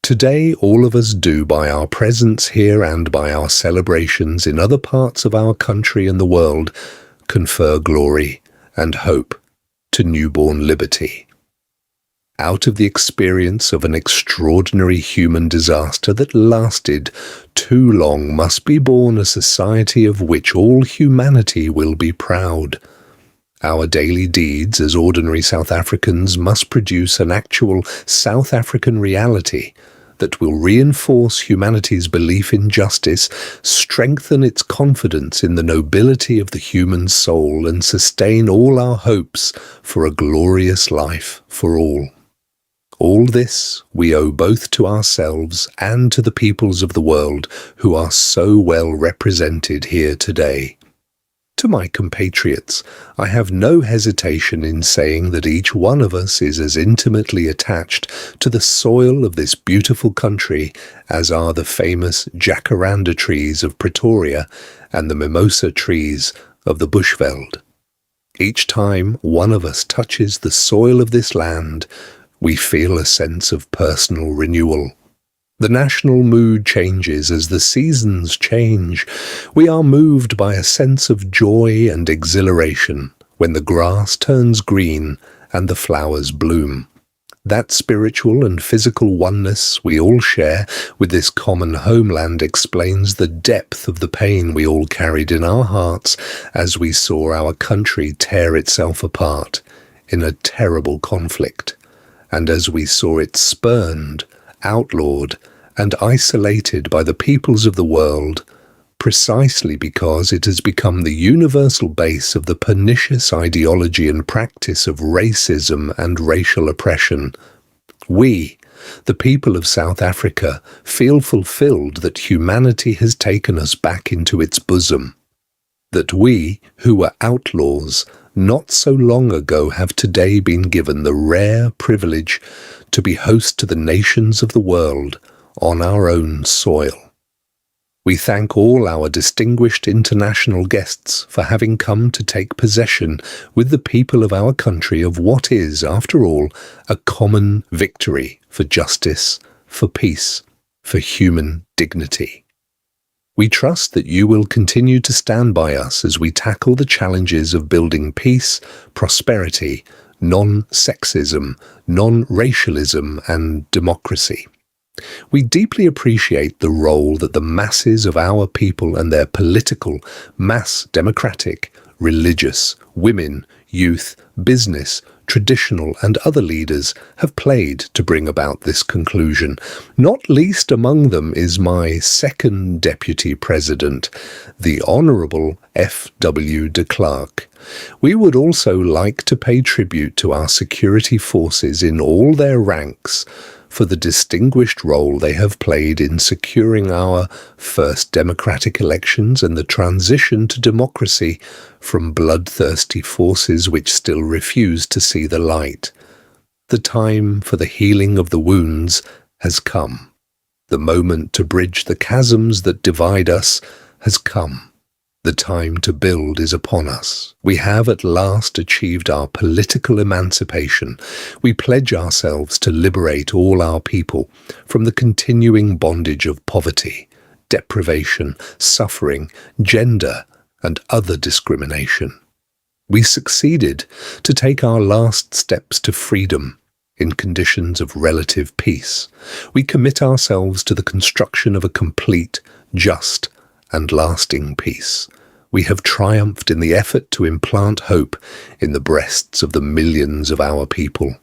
Today, all of us do by our presence here and by our celebrations in other parts of our country and the world confer glory and hope to newborn liberty. Out of the experience of an extraordinary human disaster that lasted too long must be born a society of which all humanity will be proud. Our daily deeds as ordinary South Africans must produce an actual South African reality that will reinforce humanity's belief in justice, strengthen its confidence in the nobility of the human soul, and sustain all our hopes for a glorious life for all. All this we owe both to ourselves and to the peoples of the world who are so well represented here today. To my compatriots, I have no hesitation in saying that each one of us is as intimately attached to the soil of this beautiful country as are the famous jacaranda trees of Pretoria and the mimosa trees of the Bushveld. Each time one of us touches the soil of this land, we feel a sense of personal renewal. The national mood changes as the seasons change. We are moved by a sense of joy and exhilaration when the grass turns green and the flowers bloom. That spiritual and physical oneness we all share with this common homeland explains the depth of the pain we all carried in our hearts as we saw our country tear itself apart in a terrible conflict, and as we saw it spurned, outlawed, and isolated by the peoples of the world, precisely because it has become the universal base of the pernicious ideology and practice of racism and racial oppression. We, the people of South Africa, feel fulfilled that humanity has taken us back into its bosom, that we, who were outlaws not so long ago, have today been given the rare privilege to be host to the nations of the world on our own soil. We thank all our distinguished international guests for having come to take possession with the people of our country of what is, after all, a common victory for justice, for peace, for human dignity. We trust that you will continue to stand by us as we tackle the challenges of building peace, prosperity, non-sexism, non-racialism, and democracy. We deeply appreciate the role that the masses of our people and their political, mass democratic, religious, women, youth, business, traditional and other leaders have played to bring about this conclusion. Not least among them is my second Deputy President, the Honourable F.W. de Klerk. We would also like to pay tribute to our security forces in all their ranks for the distinguished role they have played in securing our first democratic elections and the transition to democracy from bloodthirsty forces which still refuse to see the light. The time for the healing of the wounds has come. The moment to bridge the chasms that divide us has come. The time to build is upon us. We have at last achieved our political emancipation. We pledge ourselves to liberate all our people from the continuing bondage of poverty, deprivation, suffering, gender, and other discrimination. We succeeded to take our last steps to freedom in conditions of relative peace. We commit ourselves to the construction of a complete, just, and lasting peace. We have triumphed in the effort to implant hope in the breasts of the millions of our people.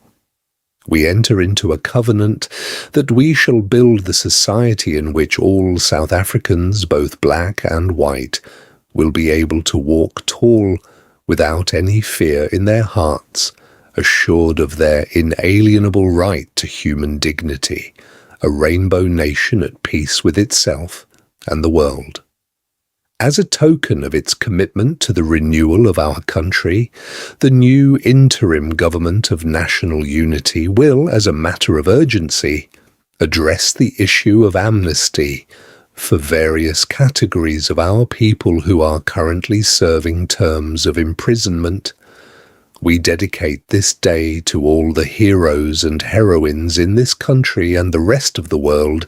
We enter into a covenant that we shall build the society in which all South Africans, both black and white, will be able to walk tall without any fear in their hearts, assured of their inalienable right to human dignity, a rainbow nation at peace with itself and the world. As a token of its commitment to the renewal of our country, the new interim government of national unity will, as a matter of urgency, address the issue of amnesty for various categories of our people who are currently serving terms of imprisonment. We dedicate this day to all the heroes and heroines in this country and the rest of the world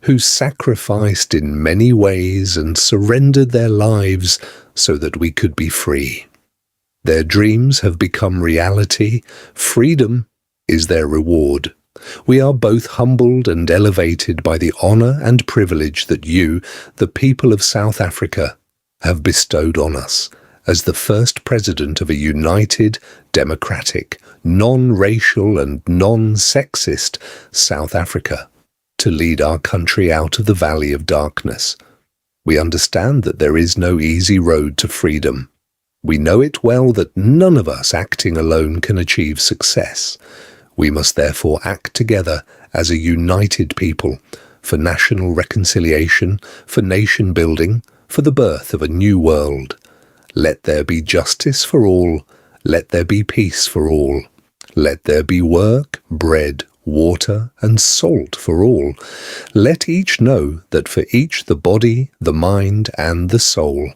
who sacrificed in many ways and surrendered their lives so that we could be free. Their dreams have become reality. Freedom is their reward. We are both humbled and elevated by the honor and privilege that you, the people of South Africa, have bestowed on us as the first president of a united, democratic, non-racial and non-sexist South Africa to lead our country out of the valley of darkness. We understand that there is no easy road to freedom. We know it well that none of us acting alone can achieve success. We must therefore act together as a united people for national reconciliation, for nation building, for the birth of a new world. Let there be justice for all. Let there be peace for all. Let there be work, bread, water, and salt for all. Let each know that for each the body, the mind, and the soul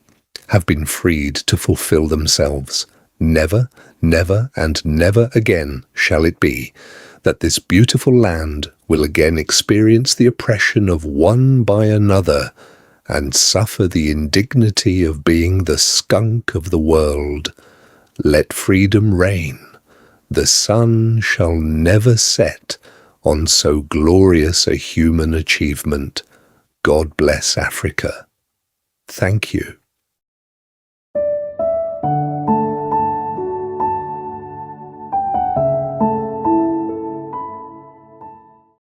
have been freed to fulfill themselves. Never, never, and never again shall it be that this beautiful land will again experience the oppression of one by another and suffer the indignity of being the skunk of the world. Let freedom reign. The sun shall never set on so glorious a human achievement. God bless Africa. Thank you.